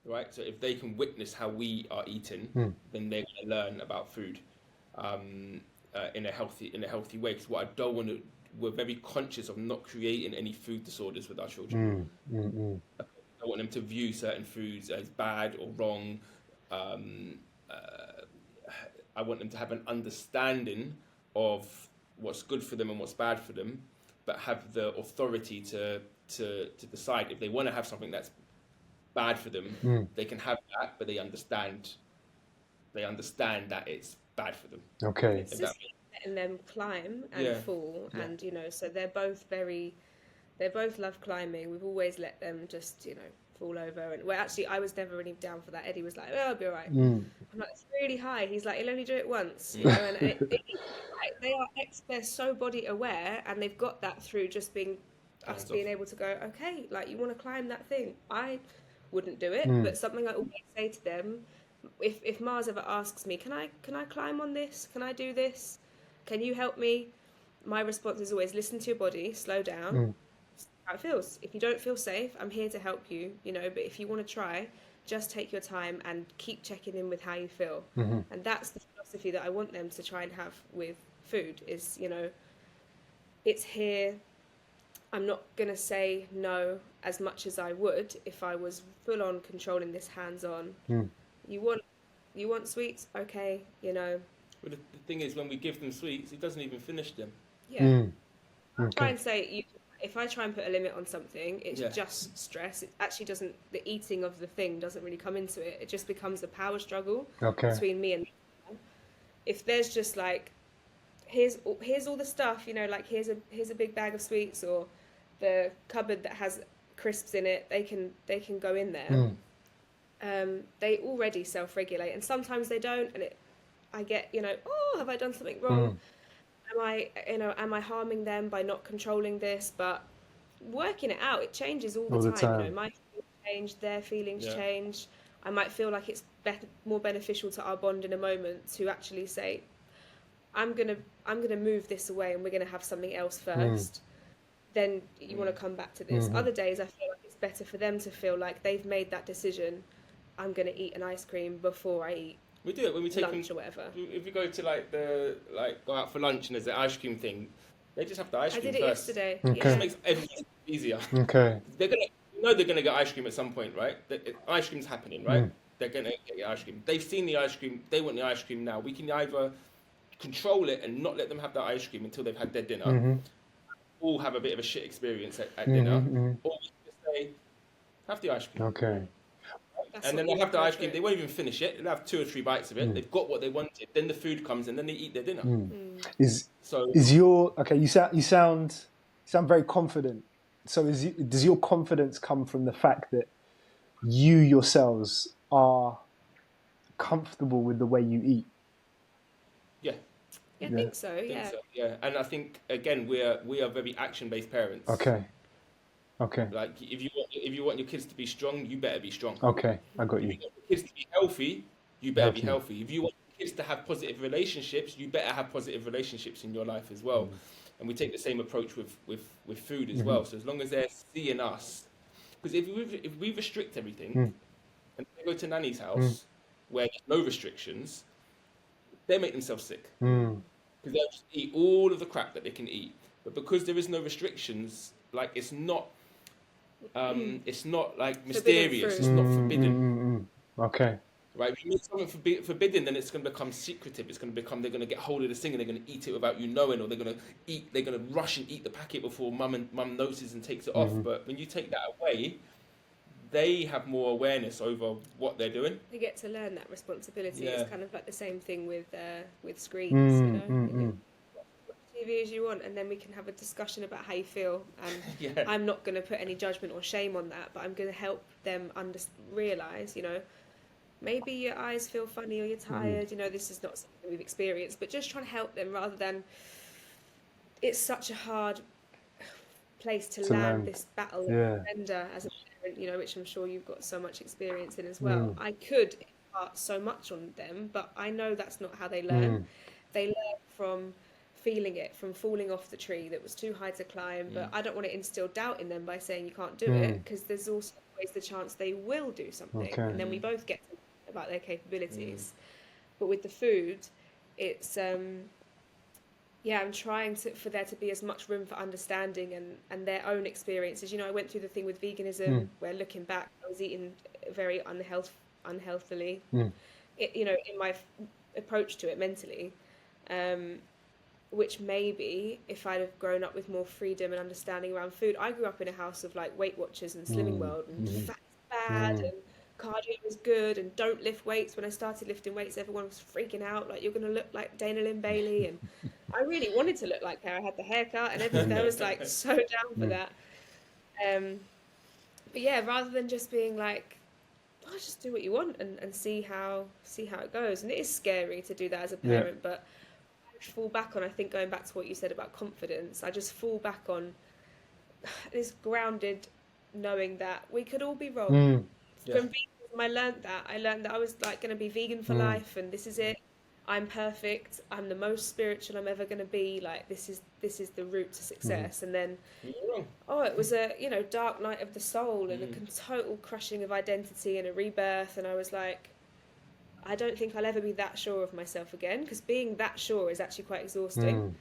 right? So if they can witness how we are eating, Mm. then they're going to learn about food um, in a healthy way. Because what I don't want to, we're very conscious of not creating any food disorders with our children. Mm. Mm. Mm. I want them to view certain foods as bad or wrong. Um, uh, I want them to have an understanding of what's good for them and what's bad for them, but have the authority to decide if they want to have something that's bad for them. Mm. They can have that, but they understand that it's bad for them. Okay. It's If that just letting them climb and Yeah, fall, yeah, and so they both love climbing. We've always let them just fall over, and well, actually, I was never really down for that. Eddie was like, "Oh, I'll be all right." Mm. I'm like, "It's really high." He's like, "He'll only do it once," mm, and like, they're so body aware, and they've got that through just being that us stuff. being able to go, okay, like you want to climb that thing. I wouldn't do it, Mm. but something I always say to them, if Mars ever asks me, can I climb on this? Can I do this? Can you help me? My response is always listen to your body, slow down, Mm. see how it feels. If you don't feel safe, I'm here to help you, but if you want to try, just take your time and keep checking in with how you feel. Mm-hmm. And that's the philosophy that I want them to try and have with food is, it's here. I'm not going to say no as much as I would if I was full on controlling this hands on. Mm. You want sweets? Okay, But the thing is, when we give them sweets, he doesn't even finish them. yeah. Mm. I try Okay. and say if I try and put a limit on something, it's Yeah. just stress. It actually doesn't. The eating of the thing doesn't really come into it. It just becomes a power struggle Okay. between me and the animal. If there's just like here's all the stuff, like here's a big bag of sweets or the cupboard that has crisps in it, they can go in there. Mm. They already self-regulate, and sometimes they don't, and I get, oh, have I done something wrong? Mm. Am I harming them by not controlling this? But working it out, it changes all All the the time. time. My feelings change, their feelings Yeah. change. I might feel like it's more beneficial to our bond in a moment to actually say, I'm gonna move this away, and we're gonna have something else first. Then you want to come back to this. Mm-hmm. Other days, I feel like it's better for them to feel like they've made that decision. I'm gonna eat an ice cream before I eat We do it when we take them. lunch or whatever. If we go to go out for lunch and there's the ice cream thing, they just have the ice I cream did it first. yesterday. Okay. It just Yeah. makes everything easier. Okay. They're gonna get ice cream at some point, right? Ice cream's happening, right? Mm. They're gonna get ice cream. They've seen the ice cream. They want the ice cream now. We can either control it and not let them have that ice cream until they've had their dinner, Mm-hmm. all have a bit of a shit experience at Mm-hmm. dinner, Mm-hmm. or we can just say, have the ice cream. Okay. That's And what then they'll you have the go ice for cream. it. They won't even finish it. They'll have 2 or 3 bites of it. Mm. They've got what they wanted. Then the food comes, and then they eat their dinner. Mm. Mm. Is So your okay? You sound very confident. So does your confidence come from the fact that you yourselves are comfortable with the way you eat? yeah, Yeah, I Yeah. think so. I think Yeah. so. Yeah, and I think again we are very action-based parents. Okay. Okay. Like if you want your kids to be strong, you better be strong. Okay. I got If you. you want your kids to be healthy, you better be Healthy. healthy. If you want your kids to have positive relationships, you better have positive relationships in your life as well. And we take the same approach with food as well. So as long as they're seeing us, because if we restrict everything Mm. and they go to nanny's house where there's no restrictions, they make themselves sick Mm. because they'll just eat all of the crap that they can eat. But because there is no restrictions, like it's not like mysterious. fruit. It's not forbidden. Okay. Right, if you make something forbidden, then it's going to become secretive. It's going to become they're going to get hold of this thing and they're going to eat it without you knowing, or they're going to rush and eat the packet before mum notices and takes it off. But when you take that away, they have more awareness over what they're doing. They get to learn that responsibility. Yeah. It's kind of like the same thing with screens. You can watch TV as you want, and then we can have a discussion about how you feel. And Yeah. I'm not going to put any judgment or shame on that, but I'm going to help them realize, maybe your eyes feel funny or you're tired. This is not something we've experienced, but just trying to help them rather than. It's such a hard place to land this battle of gender as a parent, which I'm sure you've got so much experience in as well. I could impart so much on them, but I know that's not how they learn. They learn from feeling it, from falling off the tree that was too high to climb. But I don't want to instill doubt in them by saying you can't do it, because there's also always the chance they will do something, Okay. and then we both get to learn about their capabilities. But with the food, it's yeah, I'm trying for there to be as much room for understanding and their own experiences. You know, I went through the thing with veganism where, looking back, I was eating very unhealthily. You know, in my approach to it mentally, which maybe if I'd have grown up with more freedom and understanding around food. I grew up in a house of like Weight Watchers and Slimming World, and fat's bad and cardio is good, and don't lift weights. When I started lifting weights, everyone was freaking out, like, you're going to look like Dana Lynn Bailey. And I really wanted to look like her. I had the haircut and everything. I was like so down for that. But yeah, rather than just being like, oh, just do what you want and see how it goes. And it is scary to do that as a parent, but I fall back on, I think, going back to what you said about confidence, I just fall back on this grounded knowing that we could all be wrong. From veganism, I learned that I was like going to be vegan for life, and this is it. I'm perfect. I'm the most spiritual I'm ever going to be. Like, this is the route to success. And then, it was a, you know, dark night of the soul and a total crushing of identity and a rebirth. And I was like, I don't think I'll ever be that sure of myself again, because being that sure is actually quite exhausting.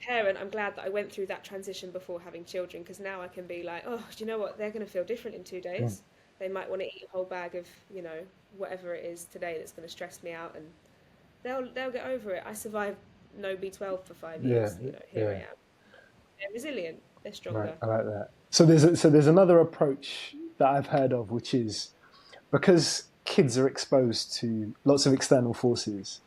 Parent, I'm glad that I went through that transition before having children, because now I can be like, oh, do you know what? They're going to feel different in 2 days. They might want to eat a whole bag of, you know, whatever it is today that's going to stress me out, and they'll get over it. I survived no B12 for 5 years. You know, here I am. They're resilient. They're stronger. Right, I like that. So there's another approach that I've heard of, which is because kids are exposed to lots of external forces,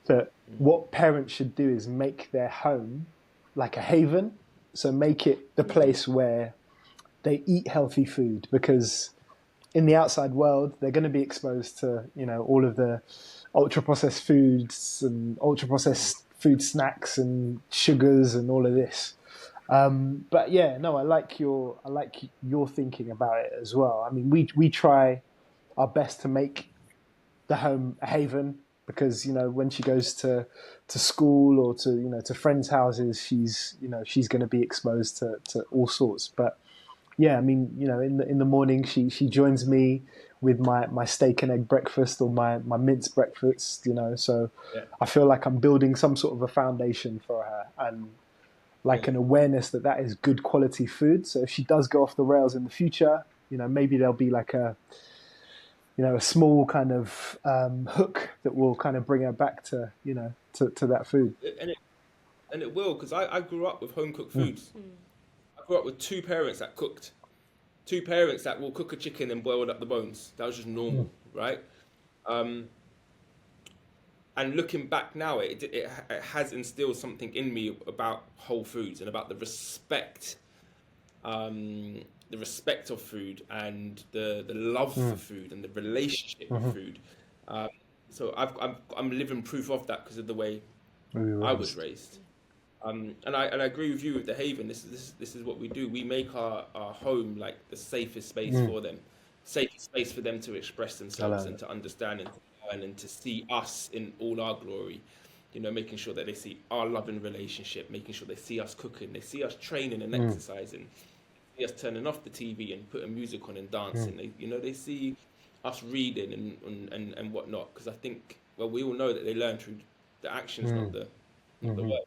that what parents should do is make their home like a haven. So make it the place where they eat healthy food, because in the outside world, they're going to be exposed to, you know, all of the ultra-processed foods and ultra-processed food snacks and sugars and all of this. But yeah, no, I like your thinking about it as well. I mean, we try our best to make the home a haven, because, you know, when she goes to school or to, you know, to friends' houses, she's going to be exposed to all sorts. But yeah, I mean, you know, in the morning, she joins me with my steak and egg breakfast or my mince breakfast, you know. So I feel like I'm building some sort of a foundation for her, and like an awareness that is good quality food. So if she does go off the rails in the future, you know, maybe there'll be like a small kind of hook that will kind of bring her back to, you know, to that food. And it will, because I grew up with home cooked foods. I grew up with two parents that cooked. Two parents that will cook a chicken and boil up the bones. That was just normal, right? And looking back now, it has instilled something in me about whole foods and about the respect of food and the love for food and the relationship with food. So I'm living proof of that because of the way I was raised. And I agree with you with the haven. This is what we do. We make our home like the safest space for them, safest space for them to express themselves and to understand and to learn and to see us in all our glory. You know, making sure that they see our loving relationship, making sure they see us cooking, they see us training and exercising, see us turning off the TV and putting music on and dancing. They see us reading and whatnot. Because I think, well, we all know that they learn through the actions, not the words.